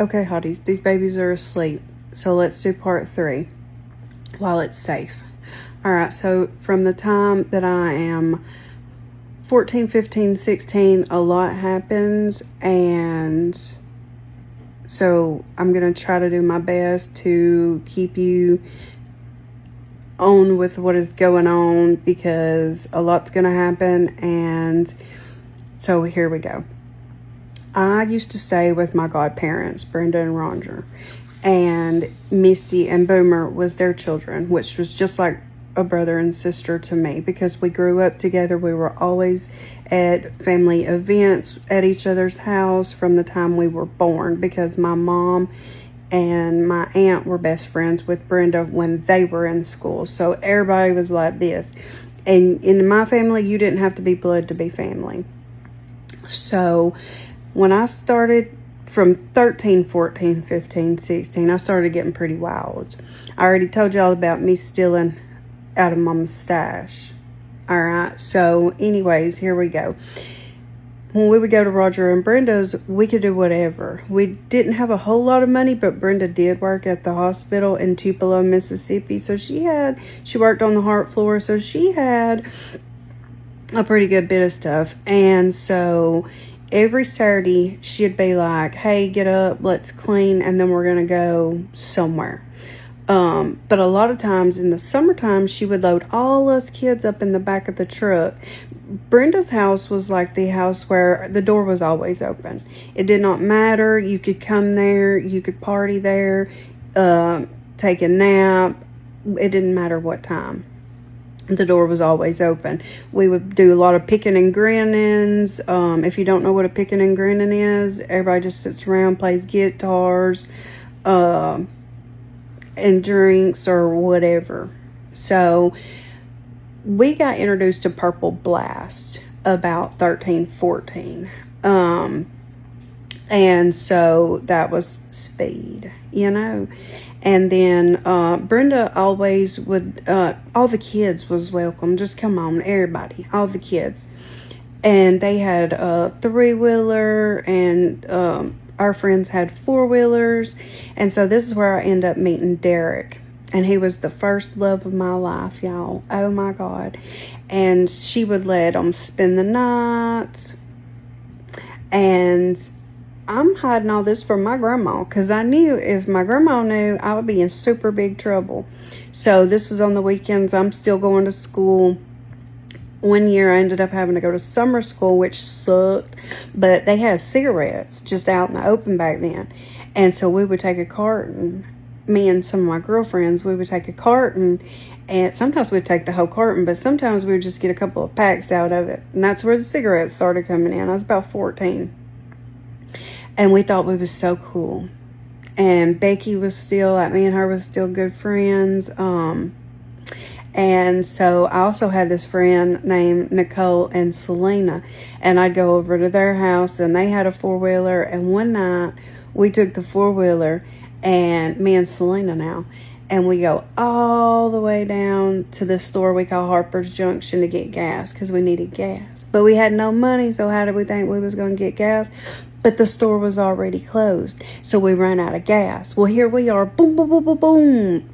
Okay, hotties, these babies are asleep. So let's do part 3 while it's safe. All right, so from the time that I am 14, 15, 16, a lot happens, and so I'm going to try to do my best to keep you on with what is going on, because a lot's going to happen. And so here we go. I used to stay with my godparents, Brenda and Roger, and Misty and Boomer was their children, which was just like a brother and sister to me, because we grew up together. We were always at family events at each other's house from the time we were born, because my mom and my aunt were best friends with Brenda when they were in school. So everybody was like this. And in my family, you didn't have to be blood to be family. So when I started from 13, 14, 15, 16, I started getting pretty wild. I already told y'all about me stealing out of Mama's stash. Alright, so anyways, here we go. When we would go to Roger and Brenda's, we could do whatever. We didn't have a whole lot of money, but Brenda did work at the hospital in Tupelo, Mississippi. So she worked on the heart floor, so she had a pretty good bit of stuff. And so every Saturday, she'd be like, hey, get up, let's clean, and then we're going to go somewhere. But a lot of times in the summertime, she would load all us kids up in the back of the truck. Brenda's house was like the house where the door was always open. It did not matter. You could come there, you could party there, take a nap. It didn't matter what time. The door was always open. We would do a lot of picking and grinnings. If you don't know what a picking and grinning is, everybody just sits around, plays guitars, and drinks or whatever. So we got introduced to Purple Blast about 13, 14. And so that was speed, you know. And then Brenda always would, all the kids was welcome. Just come on, everybody, all the kids. And they had a 3-wheeler, and our friends had 4-wheelers. And so this is where I end up meeting Derek. And he was the first love of my life, y'all. Oh, my God. And she would let them spend the night. And I'm hiding all this from my grandma, because I knew if my grandma knew, I would be in super big trouble. So this was on the weekends. I'm still going to school. One year I ended up having to go to summer school, which sucked. But they had cigarettes just out in the open back then. And so we would take a carton. Me and some of my girlfriends, we would take a carton, and sometimes we'd take the whole carton, but sometimes we would just get a couple of packs out of it. And that's where the cigarettes started coming in. I was about 14. And we thought we was so cool. And Becky was still, like, me and her was still good friends. And so I also had this friend named Nicole and Selena. And I'd go over to their house, and they had a 4-wheeler. And one night, we took the 4-wheeler, and me and Selena now, and we go all the way down to the store we call Harper's Junction to get gas, because we needed gas. But we had no money, so how did we think we was going to get gas? But the store was already closed, so we ran out of gas. Well, here we are, boom, boom, boom, boom, boom.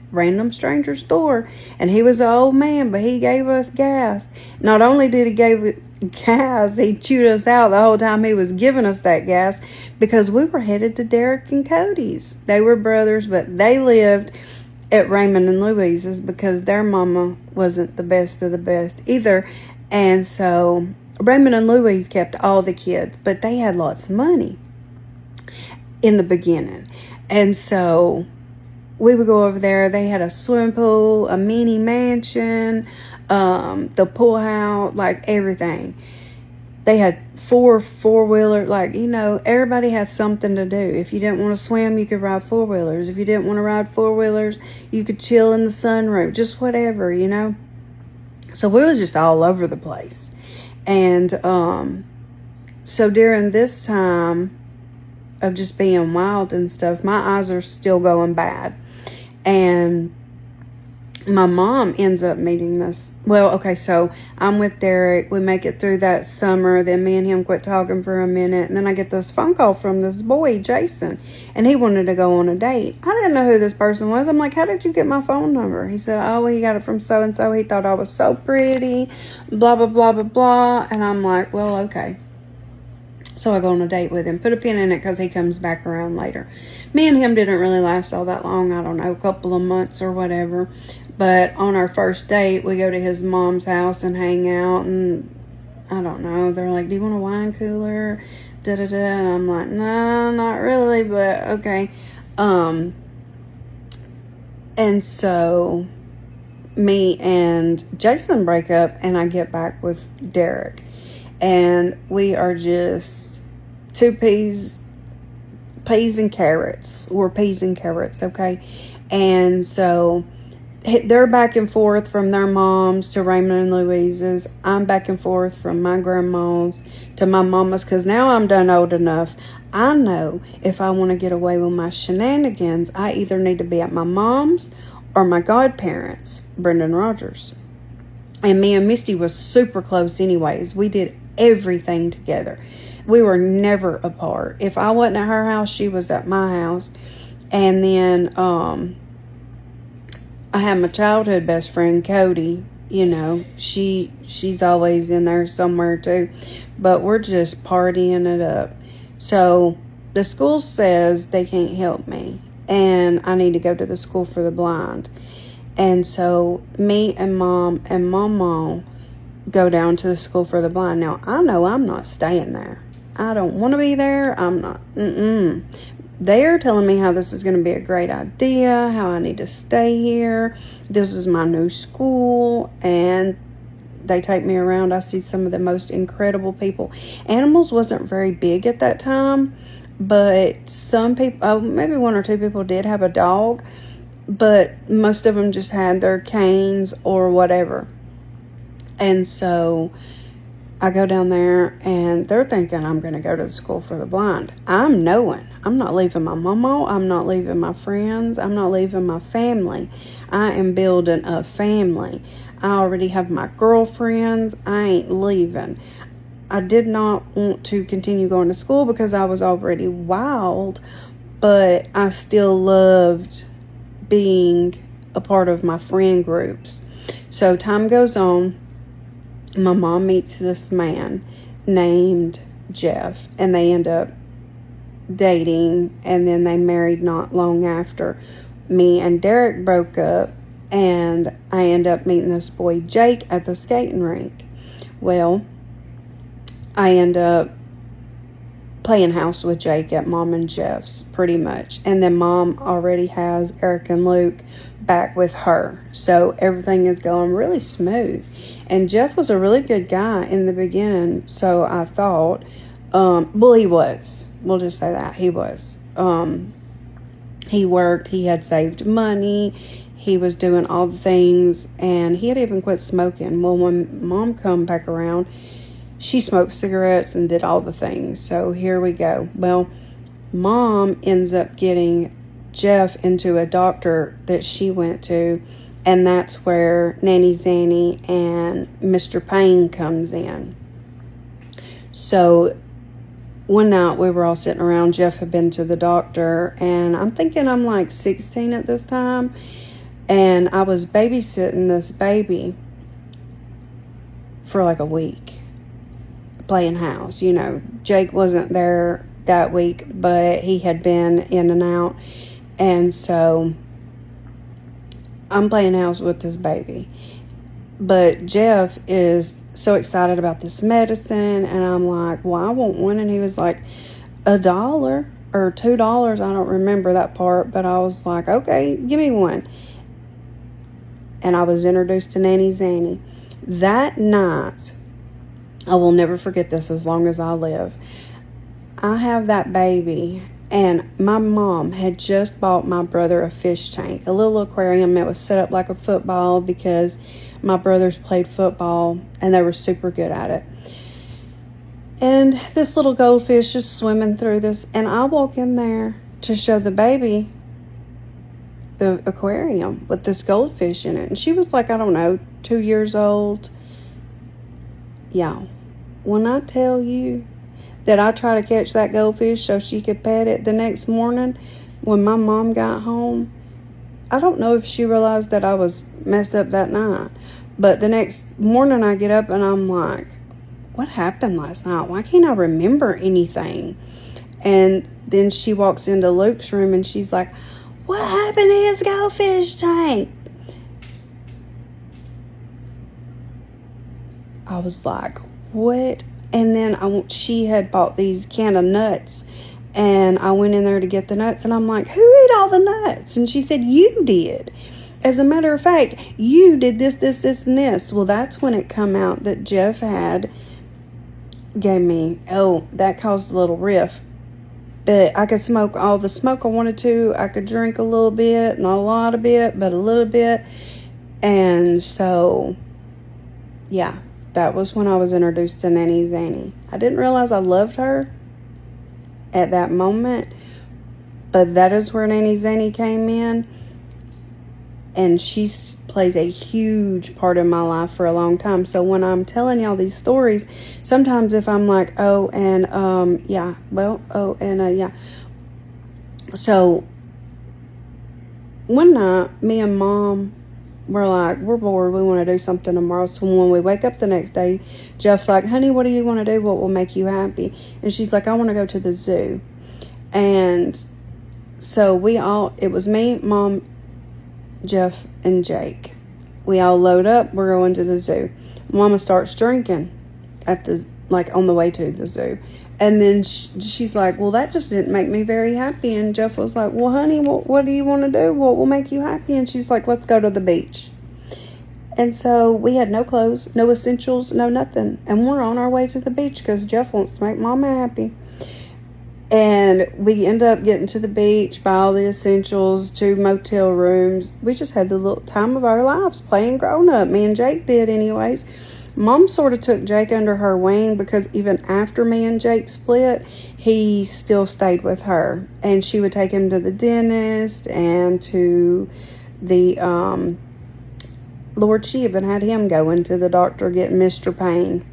Random stranger's door, and he was an old man, but he gave us gas. Not only did he give us gas, he chewed us out the whole time he was giving us that gas, because we were headed to Derek and Cody's. They were brothers, but they lived at Raymond and Louise's, because their mama wasn't the best of the best either. And so Raymond and Louise kept all the kids, but they had lots of money in the beginning. And so we would go over there. They had a swimming pool, a mini mansion, the pool house, like everything. They had 4-wheeler, like, you know, everybody has something to do. If you didn't want to swim, you could ride 4-wheelers. If you didn't want to ride 4-wheelers, you could chill in the sunroom, just whatever, you know. So we was just all over the place. And so during this time of just being wild and stuff, my eyes are still going bad. And my mom ends up meeting this. Well, okay, so I'm with Derek. We make it through that summer. Then me and him quit talking for a minute. And then I get this phone call from this boy, Jason. And he wanted to go on a date. I didn't know who this person was. I'm like, how did you get my phone number? He said, oh, he got it from so-and-so. He thought I was so pretty. Blah, blah, blah, blah, blah. And I'm like, well, okay. So I go on a date with him. Put a pin in it because he comes back around later. Me and him didn't really last all that long. I don't know, a couple of months or whatever. But on our first date, we go to his mom's house and hang out. And I don't know. They're like, do you want a wine cooler? Da-da-da. And I'm like, no, not really, but okay. And so me and Jason break up and I get back with Derek. And we are just two peas and carrots. We're peas and carrots, okay? And so they're back and forth from their moms to Raymond and Louise's. I'm back and forth from my grandma's to my mama's, because now I'm done old enough. I know if I want to get away with my shenanigans, I either need to be at my mom's or my godparents, Brendan Rogers. And me and Misty was super close anyways. We did everything together. We were never apart. If I wasn't at her house, she was at my house. And then I had my childhood best friend, Cody. You know, she's always in there somewhere too. But we're just partying it up. So the school says they can't help me. And I need to go to the school for the blind. And so me and Mom and Mama go down to the school for the blind. Now, I know I'm not staying there. I don't want to be there. I'm not. They're telling me how this is going to be a great idea, how I need to stay here. This is my new school. And they take me around. I see some of the most incredible people. Animals wasn't very big at that time. But some people, maybe one or two people did have a dog. But most of them just had their canes or whatever. And so I go down there and they're thinking I'm going to go to the school for the blind. I'm knowing I'm not leaving my mama. I'm not leaving my friends. I'm not leaving my family. I am building a family. I already have my girlfriends. I ain't leaving. I did not want to continue going to school because I was already wild, but I still loved being a part of my friend groups. So time goes on. My mom meets this man named Jeff, and they end up dating, and then they married not long after. Me and Derek broke up, and I end up meeting this boy Jake at the skating rink. Well, I end up playing house with Jake at Mom and Jeff's pretty much. And then Mom already has Eric and Luke back with her. So everything is going really smooth. And Jeff was a really good guy in the beginning. So I thought, well, he was. We'll just say that. He was. He worked. He had saved money. He was doing all the things. And he had even quit smoking. Well, when Mom come back around, she smoked cigarettes and did all the things. So here we go. Well, Mom ends up getting Jeff into a doctor that she went to. And that's where Nanny Zanny and Mr. Payne comes in. So one night we were all sitting around. Jeff had been to the doctor. And I'm thinking I'm like 16 at this time. And I was babysitting this baby for like a week. Playing house. You know, Jake wasn't there that week, but he had been in and out. And so I'm playing house with this baby. But Jeff is so excited about this medicine, and I'm like, well, I want one. And he was like, $1 or $2. I don't remember that part, but I was like, okay, give me one. And I was introduced to Nanny Zanny. That night, I will never forget this as long as I live. I have that baby, and my mom had just bought my brother a fish tank, a little aquarium that was set up like a football because my brothers played football and they were super good at it. And this little goldfish is swimming through this, and I walk in there to show the baby, the aquarium with this goldfish in it. And she was like, I don't know, 2 years old. Yeah. When I tell you that I tried to catch that goldfish so she could pet it the next morning when my mom got home, I don't know if she realized that I was messed up that night. But the next morning I get up and I'm like, what happened last night? Why can't I remember anything? And then she walks into Luke's room and she's like, what happened to his goldfish tank? I was like, what? And then she had bought these can of nuts. And I went in there to get the nuts. And I'm like, who ate all the nuts? And she said, you did. As a matter of fact, you did this, this, this, and this. Well, that's when it come out that Jeff gave me, that caused a little rift. But I could smoke all the smoke I wanted to. I could drink a little bit, not a lot of it, but a little bit. And so, yeah, that was when I was introduced to Nanny Zanny. I didn't realize I loved her at that moment, but that is where Nanny Zanny came in. And she plays a huge part in my life for a long time. So when I'm telling y'all these stories, sometimes if I'm like, yeah. So one night, me and Mom were like, we're bored. We want to do something tomorrow. So when we wake up the next day, Jeff's like, honey, what do you want to do? What will make you happy? And she's like, I want to go to the zoo. And so it was me, Mom, Jeff, and Jake. We all load up. We're going to the zoo. Mama starts drinking on the way to the zoo. And then she's like, well, that just didn't make me very happy. And Jeff was like, well, honey, what do you want to do? What will make you happy? And she's like, let's go to the beach. And so we had no clothes, no essentials, no nothing. And we're on our way to the beach because Jeff wants to make Mama happy. And we end up getting to the beach, buy all the essentials, 2 motel rooms. We just had the little time of our lives playing grown up. Me and Jake did anyways. Mom sort of took Jake under her wing because even after me and Jake split, he still stayed with her. And she would take him to the dentist and to the, Lord, she even had him going to the doctor getting Mr. Payne.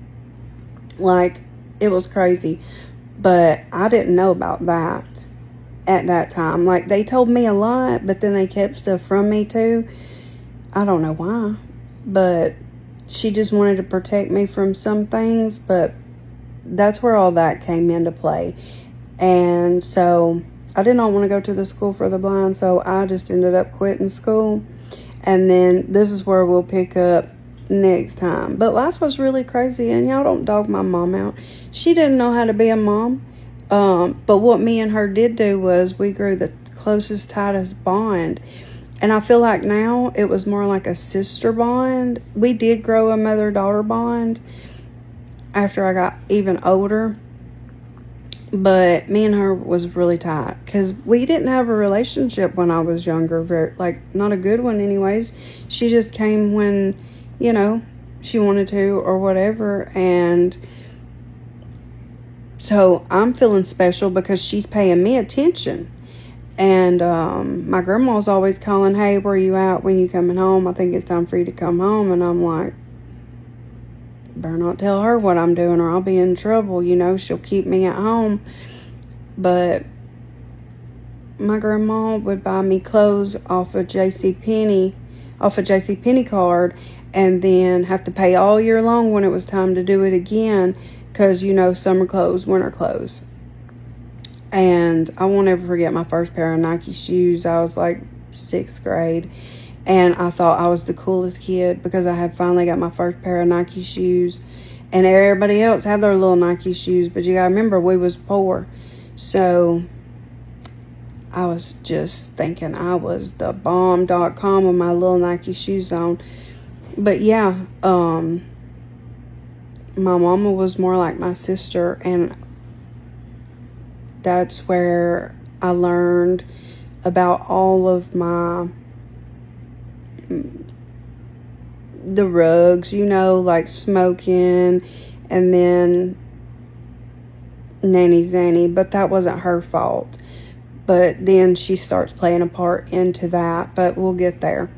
Like, it was crazy. But I didn't know about that at that time. Like, they told me a lot, but then they kept stuff from me too. I don't know why. But she just wanted to protect me from some things. But that's where all that came into play. And so I did not want to go to the school for the blind. So I just ended up quitting school. And then this is where we'll pick up next time. But life was really crazy, and y'all don't dog my mom out. She didn't know how to be a mom, but what me and her did do was we grew the closest, tightest bond. And I feel like now it was more like a sister bond. We did grow a mother-daughter bond after I got even older, but me and her was really tight because we didn't have a relationship when I was younger, not a good one anyways. She just came when she wanted to or whatever. And so I'm feeling special because she's paying me attention. And my grandma's always calling, hey, where you at? When you coming home? I think it's time for you to come home. And I'm like, better not tell her what I'm doing or I'll be in trouble. She'll keep me at home. But my grandma would buy me clothes off a JCPenney card, and then have to pay all year long when it was time to do it again because, summer clothes, winter clothes. And I won't ever forget my first pair of Nike shoes. I was like 6th grade, and I thought I was the coolest kid because I had finally got my first pair of Nike shoes, and everybody else had their little Nike shoes, but you gotta remember, we was poor. So I was just thinking I was the bomb.com with my little Nike shoes on. But yeah, my mama was more like my sister, and that's where I learned about all of the rugs, like smoking, and then Nanny Zanny, but that wasn't her fault. But then she starts playing a part into that. But we'll get there.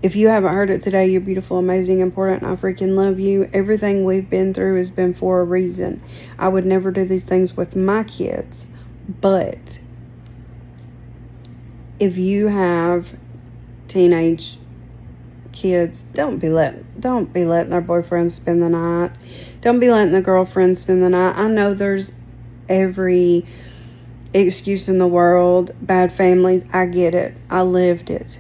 If you haven't heard it today, you're beautiful, amazing, important, and I freaking love you. Everything we've been through has been for a reason. I would never do these things with my kids. But if you have teenage kids, don't be letting their boyfriends spend the night. Don't be letting the girlfriends spend the night. I know there's every excuse in the world, bad families. I get it. I lived it.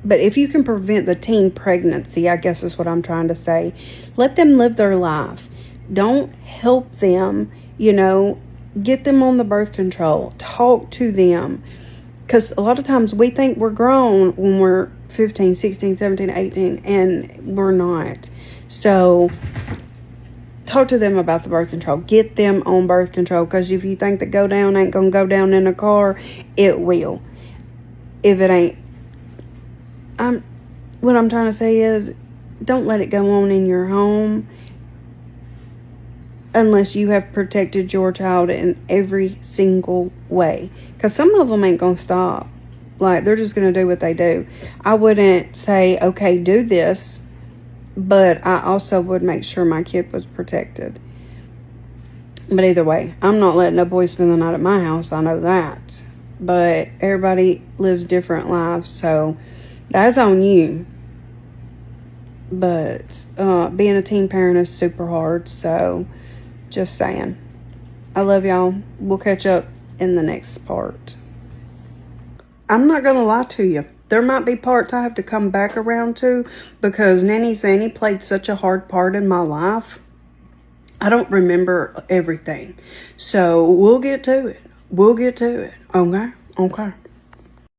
But if you can prevent the teen pregnancy, I guess is what I'm trying to say, let them live their life. Don't help them, get them on the birth control. Talk to them. Because a lot of times we think we're grown when we're 15, 16, 17, 18, and we're not. So talk to them about the birth control. Get them on birth control. Because if you think that go down ain't going to go down in a car, it will. If it ain't. What I'm trying to say is, don't let it go on in your home unless you have protected your child in every single way. Because some of them ain't going to stop. Like, they're just going to do what they do. I wouldn't say, okay, do this, but I also would make sure my kid was protected. But either way, I'm not letting a boy spend the night at my house. I know that. But everybody lives different lives, so that's on you. But being a teen parent is super hard, so just saying. I love y'all. We'll catch up in the next part. I'm not going to lie to you. There might be parts I have to come back around to because Nanny Zanny played such a hard part in my life. I don't remember everything. So we'll get to it. Okay? Okay.